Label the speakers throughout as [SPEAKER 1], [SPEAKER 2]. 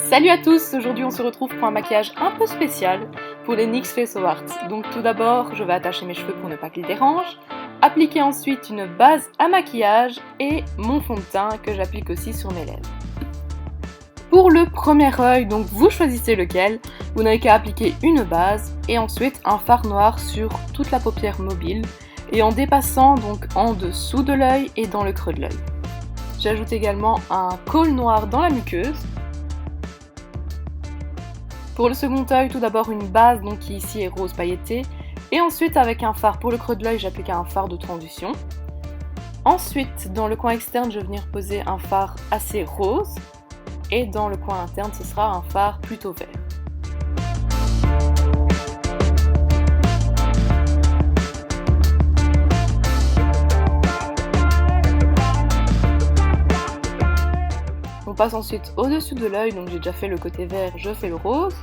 [SPEAKER 1] Salut à tous, aujourd'hui on se retrouve pour un maquillage un peu spécial pour les NYX Face of Art. Donc tout d'abord, je vais attacher mes cheveux pour ne pas qu'ils dérangent, appliquer ensuite une base à maquillage et mon fond de teint que j'applique aussi sur mes lèvres. Pour le premier œil, donc vous choisissez lequel, vous n'avez qu'à appliquer une base et ensuite un fard noir sur toute la paupière mobile et en dépassant donc en dessous de l'œil et dans le creux de l'œil. J'ajoute également un col noir dans la muqueuse. Pour le second œil, tout d'abord une base donc qui ici est rose pailleté et ensuite avec un fard pour le creux de l'œil, j'applique un fard de transition. Ensuite, dans le coin externe, je vais venir poser un fard assez rose et dans le coin interne, ce sera un fard plutôt vert. On passe ensuite au-dessus de l'œil, donc j'ai déjà fait le côté vert, je fais le rose.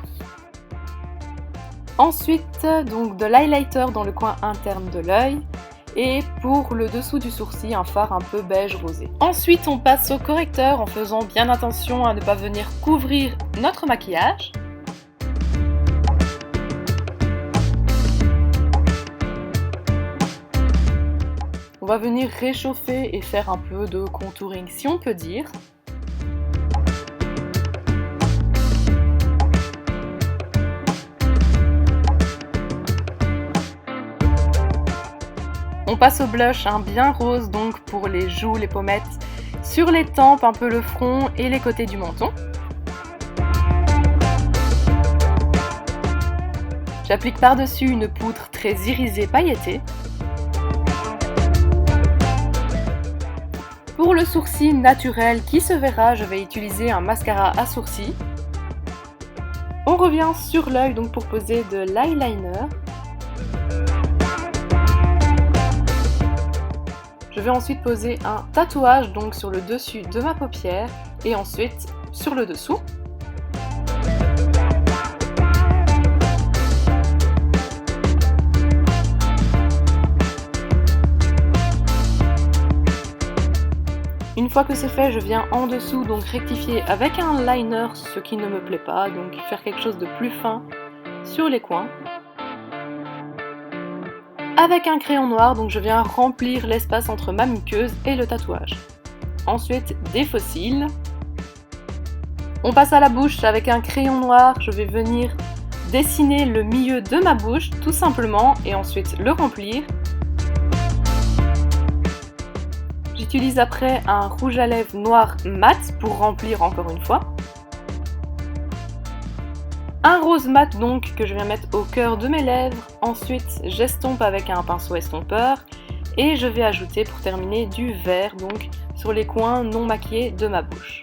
[SPEAKER 1] Ensuite, donc de l'highlighter dans le coin interne de l'œil. Et pour le dessous du sourcil, un fard un peu beige rosé. Ensuite, on passe au correcteur en faisant bien attention à ne pas venir couvrir notre maquillage. On va venir réchauffer et faire un peu de contouring, si on peut dire. On passe au blush, bien rose donc pour les joues, les pommettes, sur les tempes, un peu le front et les côtés du menton. J'applique par-dessus une poudre très irisée pailletée. Pour le sourcil naturel qui se verra, je vais utiliser un mascara à sourcils. On revient sur l'œil donc pour poser de l'eyeliner. Je vais ensuite poser un tatouage donc sur le dessus de ma paupière et ensuite sur le dessous. Une fois que c'est fait, je viens en dessous donc rectifier avec un liner ce qui ne me plaît pas, donc faire quelque chose de plus fin sur les coins. Avec un crayon noir, donc je viens remplir l'espace entre ma muqueuse et le tatouage. Ensuite, des faux cils. On passe à la bouche avec un crayon noir, je vais venir dessiner le milieu de ma bouche tout simplement et ensuite le remplir. J'utilise après un rouge à lèvres noir mat pour remplir encore une fois. Un rose mat donc que je viens mettre au cœur de mes lèvres, ensuite j'estompe avec un pinceau estompeur et je vais ajouter pour terminer du vert donc sur les coins non maquillés de ma bouche.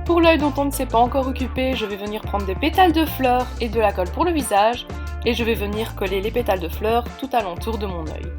[SPEAKER 1] Pour l'œil dont on ne s'est pas encore occupé, je vais venir prendre des pétales de fleurs et de la colle pour le visage et je vais venir coller les pétales de fleurs tout alentour de mon œil.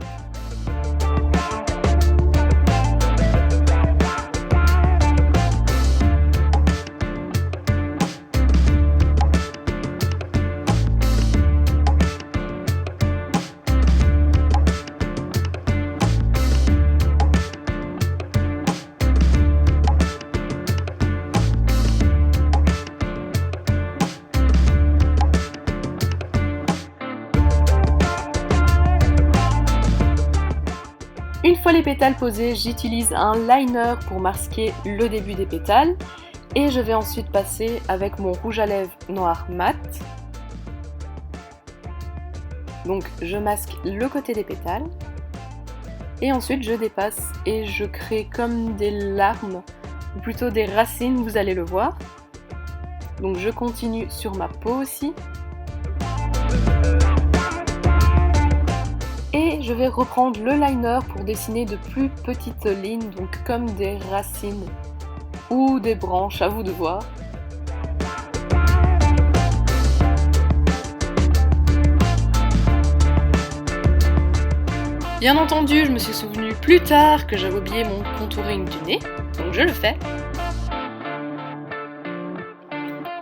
[SPEAKER 1] Une fois les pétales posés, j'utilise un liner pour masquer le début des pétales et je vais ensuite passer avec mon rouge à lèvres noir mat. Donc je masque le côté des pétales et ensuite je dépasse et je crée comme des larmes ou plutôt des racines, vous allez le voir. Donc je continue sur ma peau aussi. Et je vais reprendre le liner pour dessiner de plus petites lignes, donc comme des racines ou des branches, à vous de voir. Bien entendu, je me suis souvenu plus tard que j'avais oublié mon contouring du nez, donc je le fais.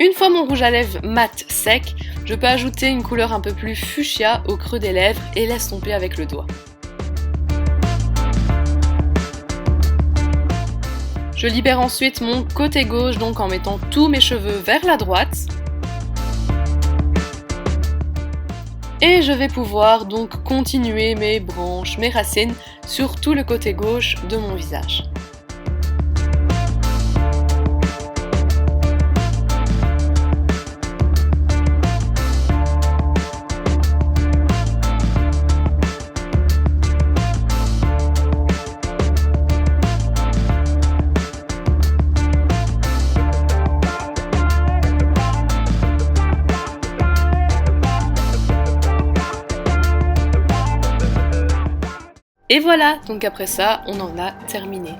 [SPEAKER 1] Une fois mon rouge à lèvres mat sec, je peux ajouter une couleur un peu plus fuchsia au creux des lèvres et laisse tomber avec le doigt. Je libère ensuite mon côté gauche donc en mettant tous mes cheveux vers la droite. Et je vais pouvoir donc continuer mes branches, mes racines sur tout le côté gauche de mon visage. Et voilà, donc après ça, on en a terminé.